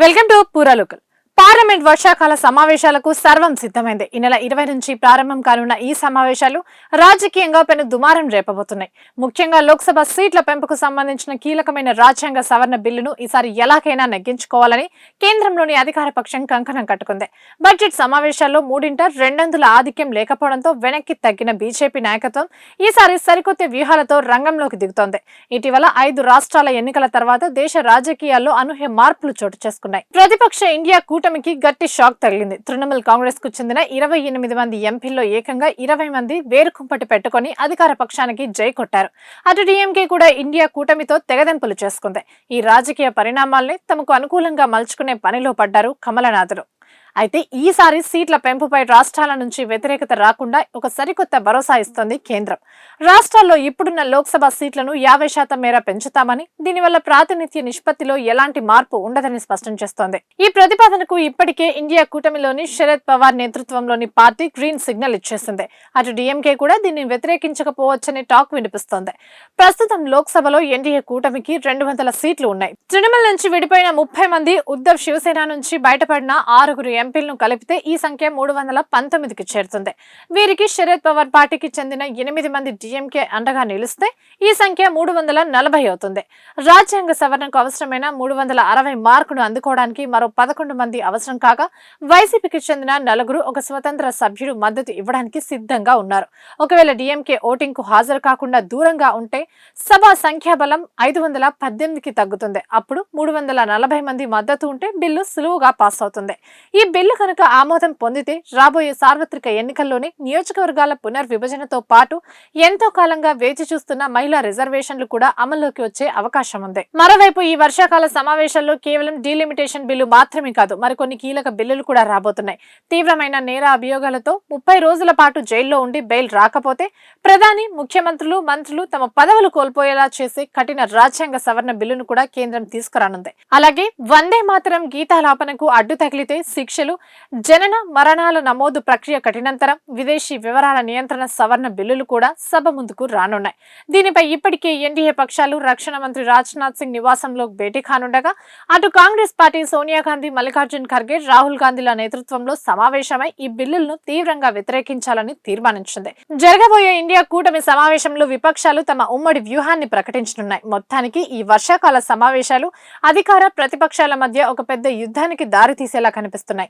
Welcome to పూరా local. Parliament వర్షాకాల సమావేశాలకు సర్వం సిద్ధమైంది. ఈ నెల 20 నుంచి ప్రారంభం కానున్న ఈ సమావేశాలు రాజకీయంగా పెను దుమారం రేపబోతున్నాయి. ముఖ్యంగా లోక్సభ సీట్ల పెంపుకు సంబంధించిన కీలకమైన రాజ్యాంగ సవరణ బిల్లును ఈసారి ఎలాగైనా నెగ్గించుకోవాలని కేంద్రంలోని అధికార పక్షం కంకణం కట్టుకుంది. బడ్జెట్ సమావేశాల్లో మూడింట రెండందుల ఆధిక్యం లేకపోవడంతో వెనక్కి తగ్గిన బీజేపీ నాయకత్వం ఈసారి సరికొత్త వ్యూహాలతో రంగంలోకి దిగుతోంది. ఇటీవల 5 రాష్ట్రాల ఎన్నికల తర్వాత దేశ రాజకీయాల్లో అనూహ్య మార్పులు చోటు చేసుకున్నాయి. ప్రతిపక్ష ఇండియా కూటమికి గట్టి షాక్ తగిలింది. తృణమూల్ కాంగ్రెస్ కు చెందిన 28 మంది ఎంపీల్లో ఏకంగా 20 మంది వేరుకుంపటి పెట్టుకుని అధికార పక్షానికి జై కొట్టారు. అటు డీఎంకే కూడా ఇండియా కూటమితో తెగదెంపులు చేసుకుంది. ఈ రాజకీయ పరిణామాల్ని తమకు అనుకూలంగా మలుచుకునే పనిలో పడ్డారు కమలనాథులు. అయితే ఈసారి సీట్ల పెంపుపై రాష్ట్రాల నుంచి వ్యతిరేకత రాకుండా ఒక సరికొత్త భరోసా ఇస్తోంది కేంద్రం. రాష్ట్రాల్లో ఇప్పుడున్న లోక్సభ సీట్లను 50% మేర పెంచుతామని, దీనివల్ల ప్రాతినిధ్య నిష్పత్తిలో ఎలాంటి మార్పు ఉండదని స్పష్టం చేస్తోంది. ఈ ప్రతిపాదనకు ఇప్పటికే ఇండియా కూటమిలోని శరద్ పవార్ నేతృత్వంలోని పార్టీ గ్రీన్ సిగ్నల్ ఇచ్చేసింది. అటు డీఎంకే కూడా దీన్ని వ్యతిరేకించకపోవచ్చని టాక్ వినిపిస్తోంది. ప్రస్తుతం లోక్సభలో ఎన్డీఏ కూటమికి 200 సీట్లు ఉన్నాయి. తృణమూల్ నుంచి విడిపోయిన 30 మంది, ఉద్ధవ్ శివసేన నుంచి బయటపడిన 6 ఎంపీలను కలిపితే ఈ సంఖ్య 319కి చేరుతుంది. వీరికి శరద్ పవార్ పార్టీకి చెందిన 8 మంది డీఎంకే అండగా నిలిస్తే ఈ సంఖ్య 340 అవుతుంది. రాజ్యాంగ సవరణకు అవసరమైన 360 మార్కును అందుకోవడానికి మరో 11 మంది అవసరం కాగా, వైసీపీకి చెందిన 4 ఒక స్వతంత్ర సభ్యుడు మద్దతు ఇవ్వడానికి సిద్ధంగా ఉన్నారు. ఒకవేళ డీఎంకే ఓటింగ్ కు హాజరు కాకుండా దూరంగా ఉంటే సభ సంఖ్యాబలం 518కి తగ్గుతుంది. అప్పుడు 340 మంది మద్దతు ఉంటే బిల్లు సులువుగా పాస్ అవుతుంది. ఈ బిల్లు కనుక ఆమోదం పొందితే రాబోయే సార్వత్రిక ఎన్నికల్లోని నియోజకవర్గాల పునర్విభజనతో పాటు ఎంతో కాలంగా వేచి చూస్తున్న మహిళా రిజర్వేషన్లు కూడా అమల్లోకి వచ్చే అవకాశం ఉంది. మరోవైపు ఈ వర్షాకాల సమావేశాల్లో కేవలం డీలిమిటేషన్ బిల్లు మాత్రమే కాదు, మరికొన్ని కీలక బిల్లులు కూడా రాబోతున్నాయి. తీవ్రమైన నేర అభియోగాలతో 30 రోజుల పాటు జైల్లో ఉండి బెయిల్ రాకపోతే ప్రధాని, ముఖ్యమంత్రులు, మంత్రులు తమ పదవులు కోల్పోయేలా చేసే కఠిన రాజ్యాంగ సవరణ బిల్లును కూడా కేంద్రం తీసుకురానుంది. అలాగే వందే మాతరం గీతాలాపనకు అడ్డు తగిలితే శిక్షలు, జనన మరణాల నమోదు ప్రక్రియ కఠినంతరం, విదేశీ వివరాల నియంత్రణ సవరణ బిల్లులు కూడా సభ ముందుకు రానున్నాయి. దీనిపై ఇప్పటికే ఎన్డీఏ పక్షాలు రక్షణ మంత్రి రాజ్నాథ్ సింగ్ నివాసంలో భేటీ కానుండగా, అటు కాంగ్రెస్ పార్టీ సోనియా గాంధీ, మల్లికార్జున్ ఖర్గే, రాహుల్ గాంధీల నేతృత్వంలో సమావేశమై ఈ బిల్లులను తీవ్రంగా వ్యతిరేకించాలని తీర్మానించింది. జరగబోయే ఇండియా కూటమి సమావేశంలో విపక్షాలు తమ ఉమ్మడి వ్యూహాన్ని ప్రకటించనున్నాయి. మొత్తానికి ఈ వర్షాకాల సమావేశాలు అధికార ప్రతిపక్షాల మధ్య ఒక పెద్ద యుద్ధానికి దారితీసేలా కనిపిస్తున్నాయి.